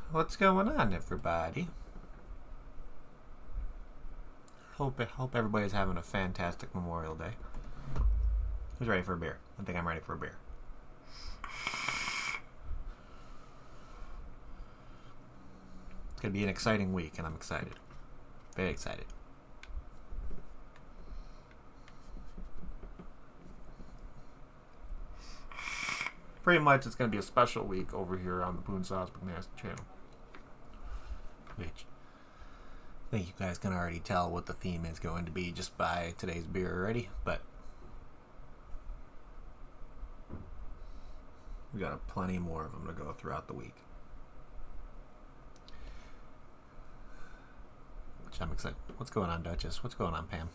What's going on, everybody? Hope everybody's having a fantastic Memorial Day. Who's ready for a beer? I think I'm ready for a beer. It's gonna be an exciting week, and I'm excited. Very excited. Pretty much, it's gonna be a special week over here on the Boone Sauce Boonastic channel. Which I think you guys can already tell what the theme is going to be just by today's beer already, but we got plenty more of them to go throughout the week. Which I'm excited. What's going on, Duchess? What's going on, Pam?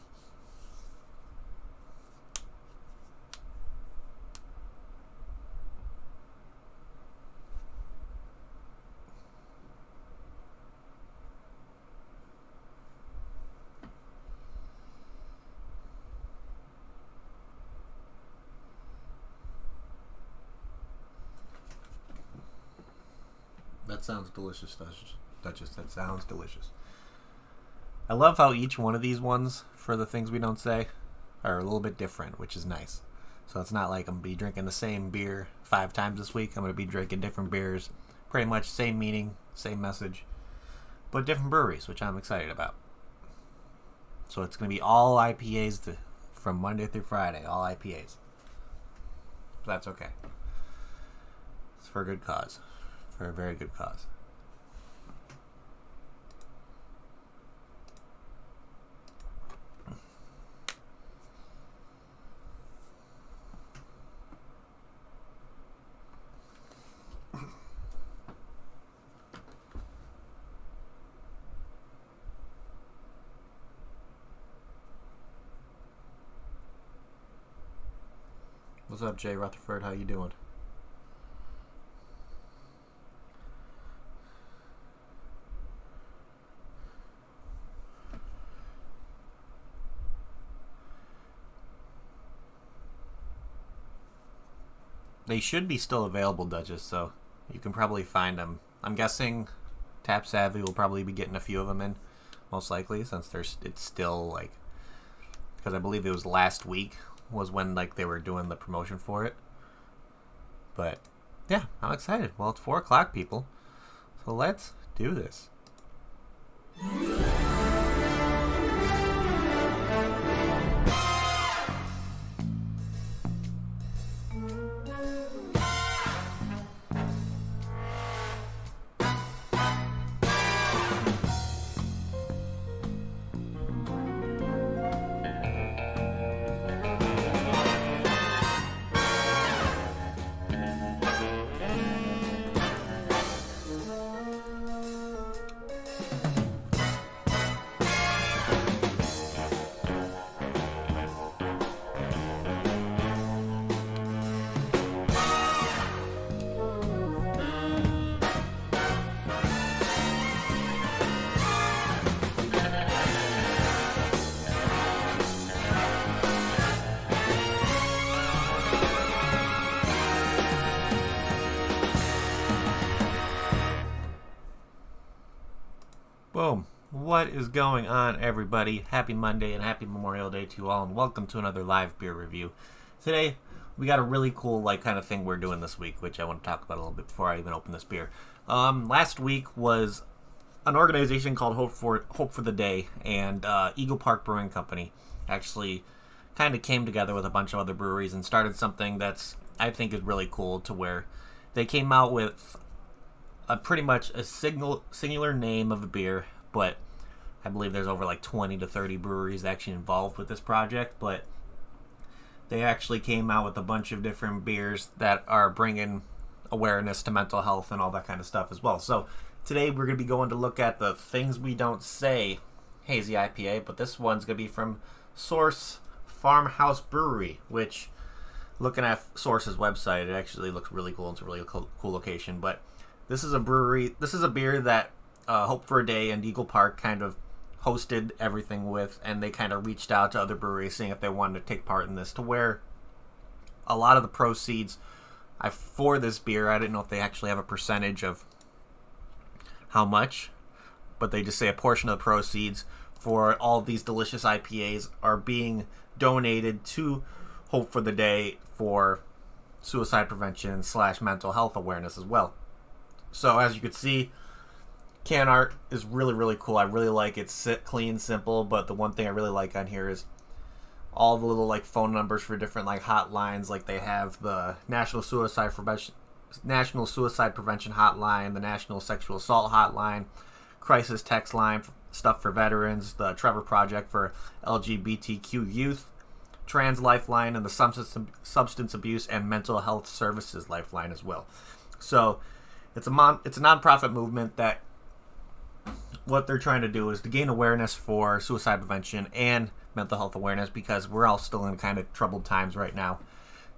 That sounds delicious, Duchess. That sounds delicious. I love how each one of these ones, for the things we don't say, are a little bit different, which is nice. So it's not like I'm going to be drinking the same beer 5 times this week. I'm going to be drinking different beers. Pretty much same meaning, same message, but different breweries, which I'm excited about. So it's going to be all IPAs from Monday through Friday, all IPAs. But that's okay. It's for a good cause. For a very good cause. What's up, Jay Rutherford? How you doing? They should be still available, Duchess, so you can probably find them. I'm guessing Tap Savvy will probably be getting a few of them in, most likely, since it's still, like, because I believe it was last week was when, like, they were doing the promotion for it. But, yeah, I'm excited. Well, it's 4 o'clock, people, so let's do this. Boom. What is going on, everybody? Happy Monday and happy Memorial Day to you all, and welcome to another live beer review. Today, we got a really cool kind of thing we're doing this week, which I want to talk about a little bit before I even open this beer. Last week was an organization called Hope for the Day, and Eagle Park Brewing Company actually kind of came together with a bunch of other breweries and started something that's, I think, is really cool, to where they came out with pretty much a singular name of a beer, but I believe there's over 20 to 30 breweries actually involved with this project. But they actually came out with a bunch of different beers that are bringing awareness to mental health and all that kind of stuff as well. So today we're going to be going to look at the Things We Don't Say Hazy IPA, but this one's going to be from Source Farmhouse Brewery, which, looking at Source's website, it actually looks really cool. It's a really cool location. But this is a beer that Hope for a Day and Eagle Park kind of hosted everything with, and they kind of reached out to other breweries seeing if they wanted to take part in this, to where a lot of the proceeds for this beer, I didn't know if they actually have a percentage of how much, but they just say a portion of the proceeds for all of these delicious IPAs are being donated to Hope for the Day for suicide prevention / mental health awareness as well. So as you can see, can art is really, really cool. I really like it. It's clean, simple, but the one thing I really like on here is all the little like phone numbers for different like hotlines. Like they have the National Suicide Prevention Hotline, the National Sexual Assault Hotline, Crisis Text Line, stuff for veterans, the Trevor Project for LGBTQ youth, Trans Lifeline, and the Substance Abuse and Mental Health Services Lifeline as well. So it's a nonprofit movement that what they're trying to do is to gain awareness for suicide prevention and mental health awareness, because we're all still in kind of troubled times right now,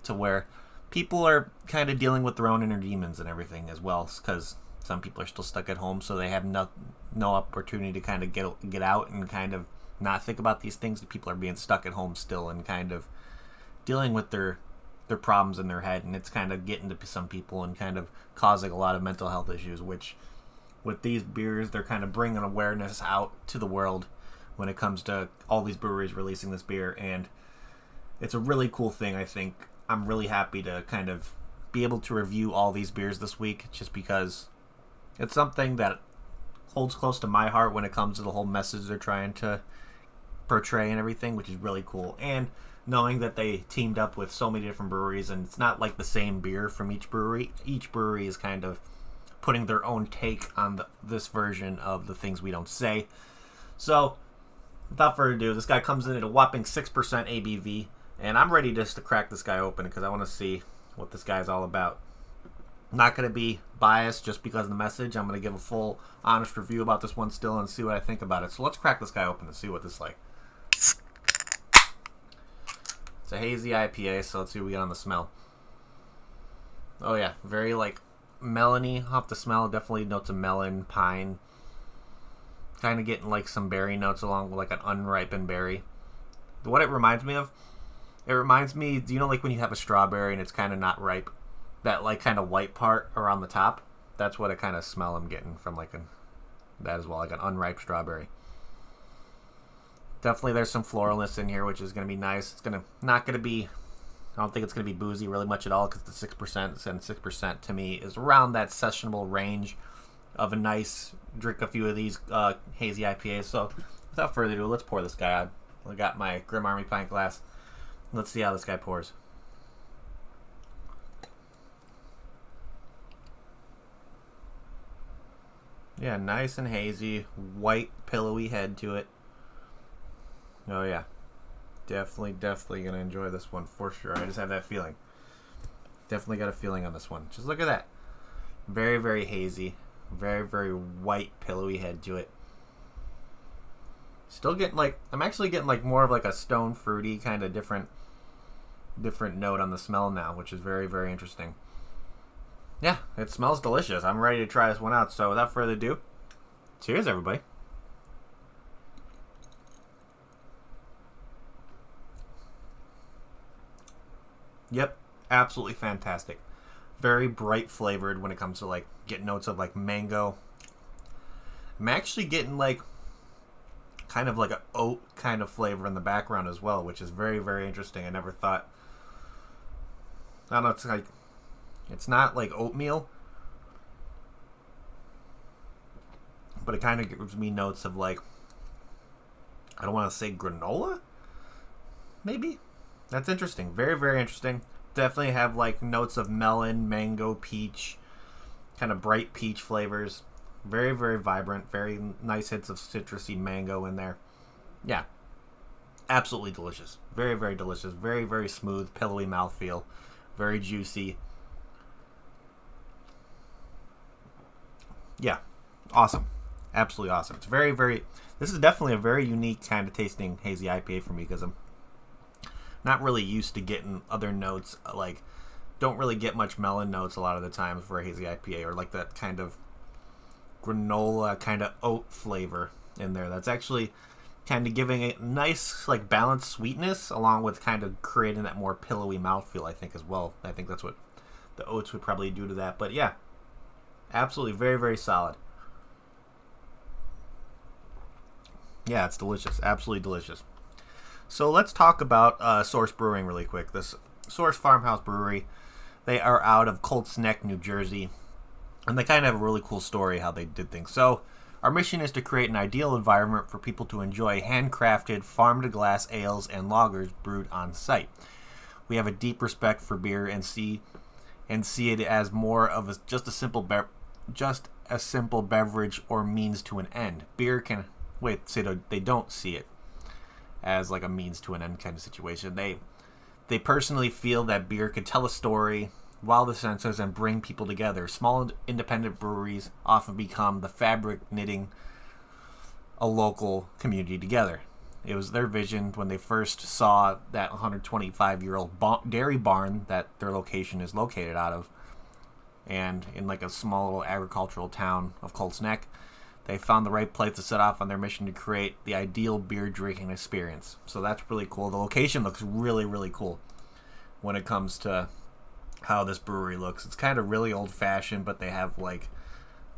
to where people are kind of dealing with their own inner demons and everything as well, because some people are still stuck at home, so they have no opportunity to kind of get out and kind of not think about these things. The people are being stuck at home still and kind of dealing with their problems in their head, and it's kind of getting to some people and kind of causing a lot of mental health issues, which with these beers, they're kind of bringing awareness out to the world when it comes to all these breweries releasing this beer, and it's a really cool thing. I think I'm really happy to kind of be able to review all these beers this week, just because it's something that holds close to my heart when it comes to the whole message they're trying to portray and everything, which is really cool. And knowing that they teamed up with so many different breweries, and it's not like the same beer from each brewery. Each brewery is kind of putting their own take on this version of the things we don't say. So without further ado, this guy comes in at a whopping 6% ABV, and I'm ready just to crack this guy open because I want to see what this guy's all about. I'm not going to be biased just because of the message. I'm going to give a full, honest review about this one still and see what I think about it. So let's crack this guy open and see what this is like. It's a hazy IPA, so let's see what we get on the smell. Oh yeah, very like melony off the smell. Definitely notes of melon, pine. Kind of getting like some berry notes along with like an unripened berry. What it reminds me of, it reminds me, do you know like when you have a strawberry and it's kind of not ripe? That like kind of white part around the top? That's what I kind of smell I'm getting from like that as well, like an unripe strawberry. Definitely there's some floralness in here, which is going to be nice. It's not going to be, I don't think it's going to be boozy really much at all, because the 6%, and 6% to me is around that sessionable range of a nice drink a few of these hazy IPAs. So without further ado, let's pour this guy out. I got my Grim Army pint glass. Let's see how this guy pours. Yeah, nice and hazy, white, pillowy head to it. Oh yeah, definitely gonna enjoy this one for sure. I just have that feeling. Definitely got a feeling on this one. Just look at that. Very, very hazy. Very, very white, pillowy head to it. Still getting like, I'm actually getting like more of like a stone fruity kind of different note on the smell now, which is very, very interesting. Yeah, it smells delicious. I'm ready to try this one out. So without further ado, cheers everybody. Yep, absolutely fantastic. Very bright flavored when it comes to like getting notes of like mango. I'm actually getting like kind of like an oat kind of flavor in the background as well, which is very, very interesting. I never thought, I don't know, it's like, it's not like oatmeal, but it kind of gives me notes of like, I don't want to say granola, maybe. That's interesting. Very, very interesting. Definitely have like notes of melon, mango, peach, kind of bright peach flavors. Very, very vibrant. Very nice hits of citrusy mango in there. Yeah. Absolutely delicious. Very, very delicious. Very, very smooth, pillowy mouthfeel. Very juicy. Yeah. Awesome. Absolutely awesome. It's very, very... This is definitely a very unique kind of tasting hazy IPA for me, because I'm not really used to getting other notes. Like, don't really get much melon notes a lot of the time for a hazy IPA, or like that kind of granola kind of oat flavor in there. That's actually kind of giving a nice like balanced sweetness, along with kind of creating that more pillowy mouthfeel, I think, as well. I think that's what the oats would probably do to that. But yeah, absolutely very, very solid. Yeah, it's delicious. Absolutely delicious. So let's talk about Source Brewing really quick. This Source Farmhouse Brewery, they are out of Colts Neck, New Jersey. And they kind of have a really cool story how they did things. So our mission is to create an ideal environment for people to enjoy handcrafted, farm-to-glass ales and lagers brewed on site. We have a deep respect for beer and see it as more of just a simple beverage or means to an end. Beer can they don't see it as like a means to an end kind of situation. They personally feel that beer could tell a story, wow the senses, and bring people together. Small independent breweries often become the fabric knitting a local community together. It was their vision when they first saw that 125-year-old dairy barn that their location is located out of, and in like a small little agricultural town of Colts Neck. They found the right place to set off on their mission to create the ideal beer drinking experience. So that's really cool. The location looks really, really cool when it comes to how this brewery looks. It's kind of really old-fashioned, but they have like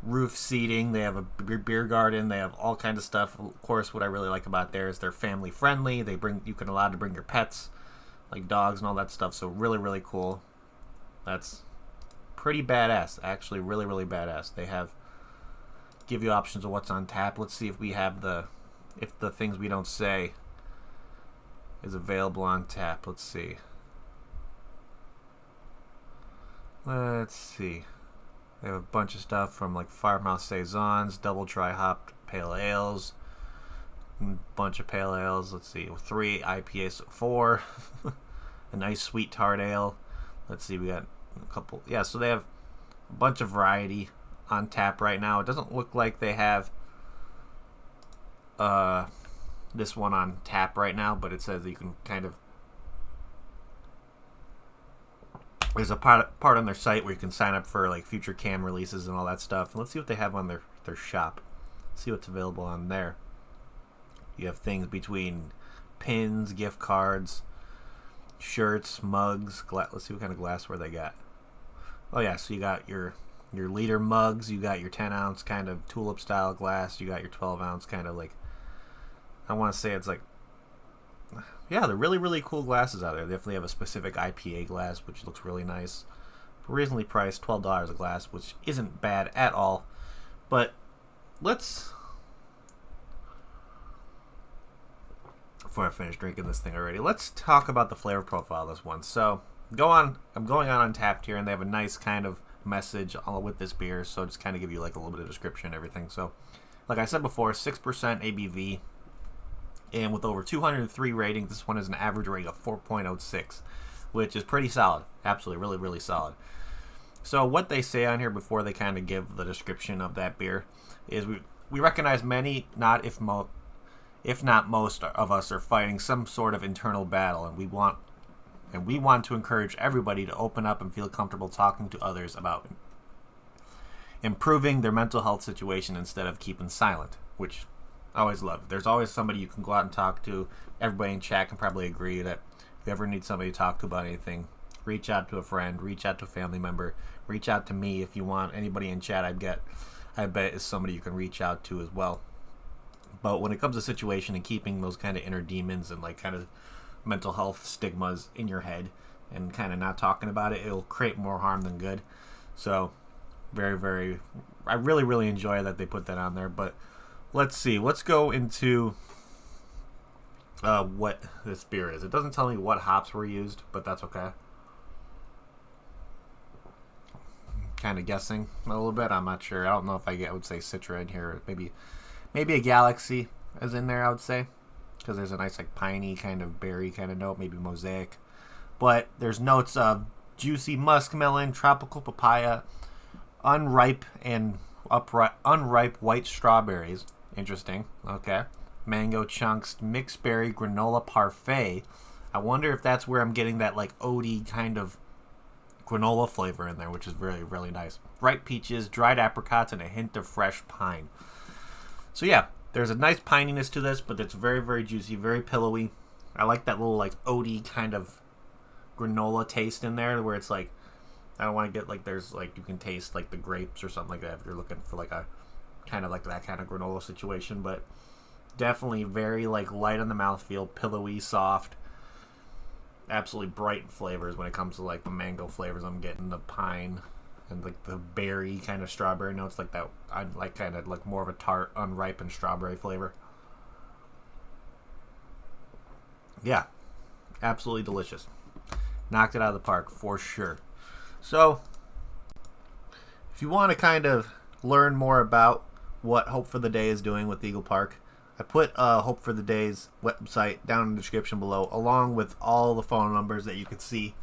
roof seating. They have a beer garden. They have all kinds of stuff. Of course, what I really like about there is they're family friendly. You can allow to bring your pets, like dogs and all that stuff. So really, really cool. That's pretty badass. Actually, really, really badass. They give you options of what's on tap. Let's see if we have if the things we don't say is available on tap. Let's see. They have a bunch of stuff from like Farmhouse Saisons, double dry hopped pale ales, a bunch of pale ales. Let's see, 3 IPAs, 4, a nice sweet tart ale. Let's see, we got a couple. Yeah, so they have a bunch of variety on tap right now. It doesn't look like they have this one on tap right now, but it says that you can kind of. There's a part on their site where you can sign up for like future can releases and all that stuff. And let's see what they have on their shop. See what's available on there. You have things between pins, gift cards, shirts, mugs. Let's see what kind of glassware they got. Oh yeah, so you got your liter mugs. You got your 10-ounce kind of tulip style glass. You got your 12-ounce kind of like. I want to say it's like. Yeah, they're really, really cool glasses out there. They definitely have a specific IPA glass, which looks really nice. Reasonably priced, $12 a glass, which isn't bad at all. But before I finish drinking this thing already, let's talk about the flavor profile of this one. So, I'm going on Untapped here, and they have a nice kind of message with this beer. So, just kind of give you like a little bit of description and everything. So, like I said before, 6% ABV. And with over 203 ratings, this one has an average rating of 4.06, which is pretty solid. Absolutely, really, really solid. So what they say on here before they kind of give the description of that beer is we recognize many, if not most of us are fighting some sort of internal battle, and we want to encourage everybody to open up and feel comfortable talking to others about improving their mental health situation instead of keeping silent, which I always love. There's always somebody you can go out and talk to. Everybody in chat can probably agree that if you ever need somebody to talk to about anything, reach out to a friend, reach out to a family member, reach out to me if you want. Anybody in chat I bet is somebody you can reach out to as well. But when it comes to situation and keeping those kind of inner demons and like kind of mental health stigmas in your head and kind of not talking about it, it'll create more harm than good. So very, very, I really, really enjoy that they put that on there. But let's see. Let's go into what this beer is. It doesn't tell me what hops were used, but that's okay. Kind of guessing a little bit. I'm not sure. I don't know if I would say Citra in here. Maybe a Galaxy is in there, I would say, because there's a nice like piney kind of berry kind of note, maybe Mosaic. But there's notes of juicy muskmelon, tropical papaya, unripe white strawberries. Interesting. Okay. Mango chunks, mixed berry granola parfait. I wonder if that's where I'm getting that like oaty kind of granola flavor in there, which is really, really nice. Ripe peaches, dried apricots, and a hint of fresh pine. So yeah, there's a nice pininess to this, but it's very, very juicy, very pillowy. I like that little like oaty kind of granola taste in there, where it's like, I don't want to get like, there's like, you can taste like the grapes or something like that if you're looking for like a kind of like that kind of granola situation. But definitely very like light on the mouthfeel, pillowy, soft. Absolutely bright flavors when it comes to like the mango flavors. I'm getting the pine and like the berry kind of strawberry notes, like that. I like kind of like more of a tart, unripened strawberry flavor. Yeah, absolutely delicious. Knocked it out of the park for sure. So, if you want to kind of learn more about what Hope for the Day is doing with Eagle Park, I put Hope for the Day's website down in the description below, along with all the phone numbers that you can see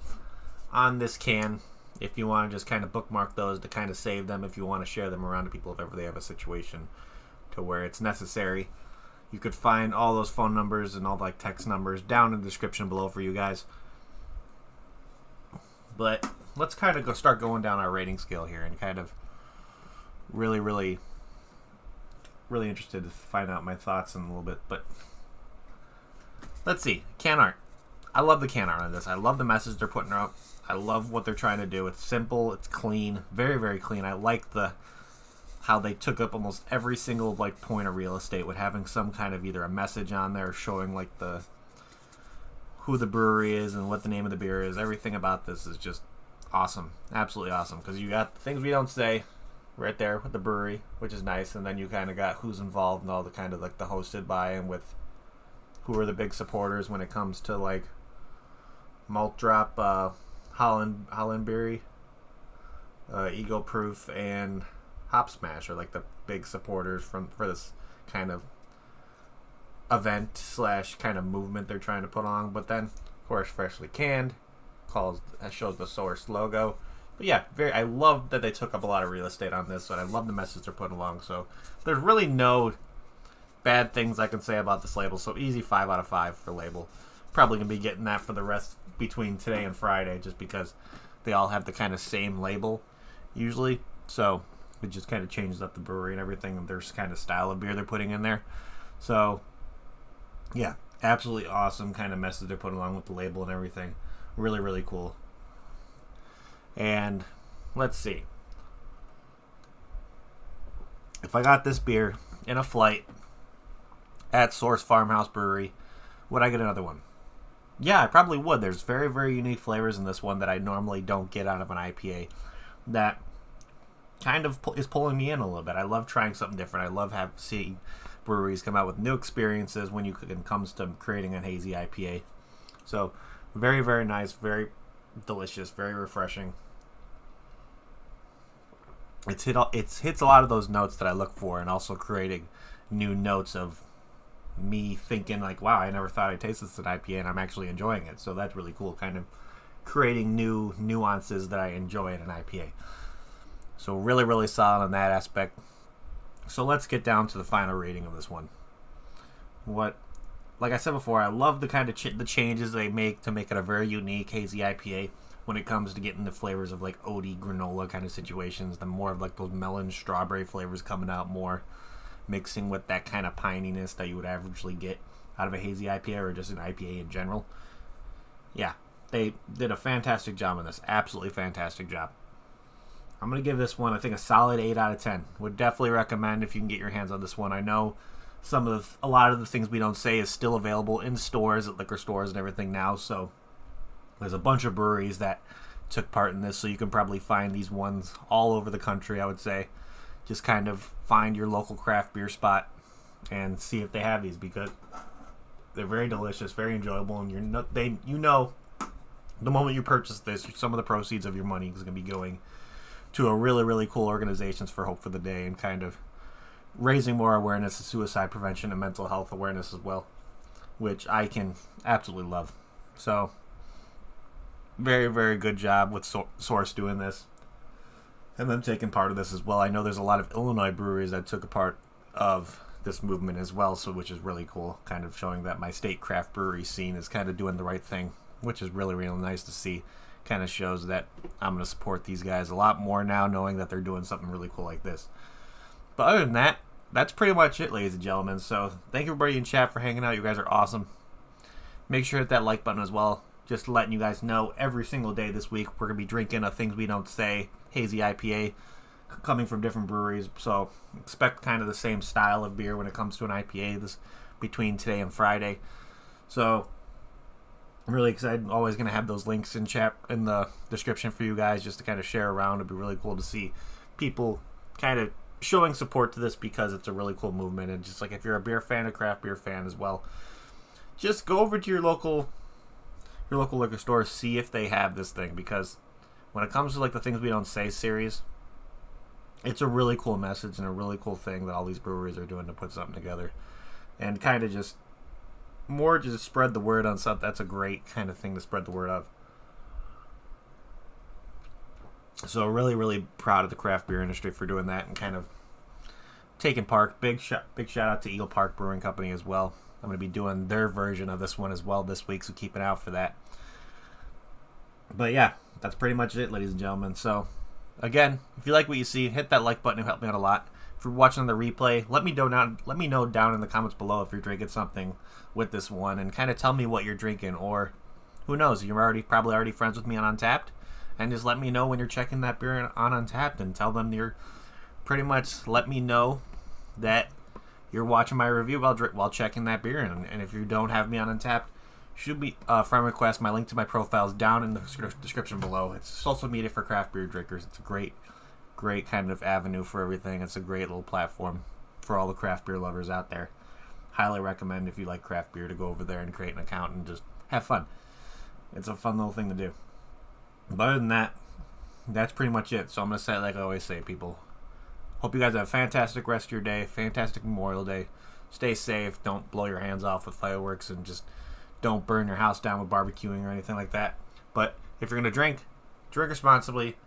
on this can. If you want to just kind of bookmark those to kind of save them, if you want to share them around to people if ever they have a situation to where it's necessary. You could find all those phone numbers and all like text numbers down in the description below for you guys. But let's kind of start going down our rating scale here and kind of really interested to find out my thoughts in a little bit. But let's see. Can art. I love the can art on this. I love the message they're putting out. I love what they're trying to do. It's simple. It's clean. Very, very clean. I like how they took up almost every single like point of real estate with having some kind of either a message on there showing like who the brewery is and what the name of the beer is. Everything about this is just awesome. Absolutely awesome. Because you got things we don't say right there with the brewery, which is nice. And then you kind of got who's involved and all the kind of like the hosted by and with who are the big supporters when it comes to like Malt Drop, Holland Berry, Ego Proof, and Hop Smash are like the big supporters for this kind of event / kind of movement they're trying to put on. But then, of course, freshly canned shows the Source logo. But yeah, I love that they took up a lot of real estate on this, and I love the message they're putting along. So there's really no bad things I can say about this label. So easy 5 out of 5 for label. Probably gonna be getting that for the rest between today and Friday, just because they all have the kind of same label usually. So it just kind of changes up the brewery and everything, and there's kind of style of beer they're putting in there. So yeah, absolutely awesome kind of message they're putting along with the label and everything. Really cool. And let's see. If I got this beer in a flight at Source Farmhouse Brewery, would I get another one? Yeah, I probably would. There's very unique flavors in this one that I normally don't get out of an IPA that kind of is pulling me in a little bit. I love trying something different. I love seeing breweries come out with new experiences when it comes to creating a hazy IPA. So very nice, very delicious, very refreshing. It hits a lot of those notes that I look for, and also creating new notes of me thinking like, wow, I never thought I'd taste this in IPA, and I'm actually enjoying it. So that's really cool, kind of creating new nuances that I enjoy in an IPA. So really solid on that aspect. So let's get down to the final rating of this one. Like I said before, I love the kind of the changes they make to make it a very unique hazy IPA when it comes to getting the flavors of like oaty granola kind of situations. The more of like those melon strawberry flavors coming out more, mixing with that kind of pininess that you would averagely get out of a hazy IPA or just an IPA in general. Yeah, they did a fantastic job on this. Absolutely fantastic job. I'm going to give this one, I think, a solid 8 out of 10. Would definitely recommend if you can get your hands on this one. I know a lot of the things we don't say is still available in stores, at liquor stores and everything now. So there's a bunch of breweries that took part in this, so you can probably find these ones all over the country, I would say. Just kind of find your local craft beer spot and see if they have these, because they're very delicious, very enjoyable, and the moment you purchase this, some of the proceeds of your money is going to be going to a really cool organizations for Hope for the Day, and kind of raising more awareness of suicide prevention and mental health awareness as well, which I can absolutely love. So very good job with Source doing this, and them taking part of this as well. I know there's a lot of Illinois breweries that took a part of this movement as well, so which is really cool, kind of showing that my state craft brewery scene is kind of doing the right thing, which is really nice to see. Kind of shows that I'm going to support these guys a lot more now, knowing that they're doing something really cool like this. But other than that, that's pretty much it, ladies and gentlemen. So thank everybody in chat for hanging out. You guys are awesome. Make sure to hit that like button as well. Just letting you guys know, every single day this week we're going to be drinking a Things We Don't Say hazy IPA coming from different breweries. So expect kind of the same style of beer when it comes to an IPA. between today and Friday. So I'm really excited. Always going to have those links in the description for you guys just to kind of share around. It'd be really cool to see people kind of showing support to this because it's a really cool movement. And just like if you're a beer fan, a craft beer fan as well, just go over to your local liquor store, see if they have this thing, because when it comes to like the Things We Don't Say series, it's a really cool message and a really cool thing that all these breweries are doing to put something together and kind of just spread the word on something. That's a great kind of thing to spread the word of. So really, really proud of the craft beer industry for doing that and kind of taking part. Big shout out to Eagle Park Brewing Company as well. I'm going to be doing their version of this one as well this week, so keep an eye out for that. But yeah, that's pretty much it, ladies and gentlemen. So again, if you like what you see, hit that like button. It helped me out a lot. If you're watching the replay, let me know down in the comments below if you're drinking something with this one, and kind of tell me what you're drinking, or who knows, you're probably already friends with me on Untapped, and just let me know when you're checking that beer on Untapped, and tell them you're pretty much let me know that you're watching my review while checking that beer. And if you don't have me on Untapped, should be friend request. My link to my profile is down in the description below. It's social media for craft beer drinkers. It's a great kind of avenue for everything. It's a great little platform for all the craft beer lovers out there. Highly recommend, if you like craft beer, to go over there and create an account and just have fun. It's a fun little thing to do. But other than that, that's pretty much it. So I'm going to say, like I always say, people, hope you guys have a fantastic rest of your day, fantastic Memorial Day. Stay safe. Don't blow your hands off with fireworks, and just don't burn your house down with barbecuing or anything like that. But if you're going to drink responsibly.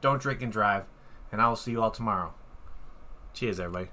Don't drink and drive. And I will see you all tomorrow. Cheers, everybody.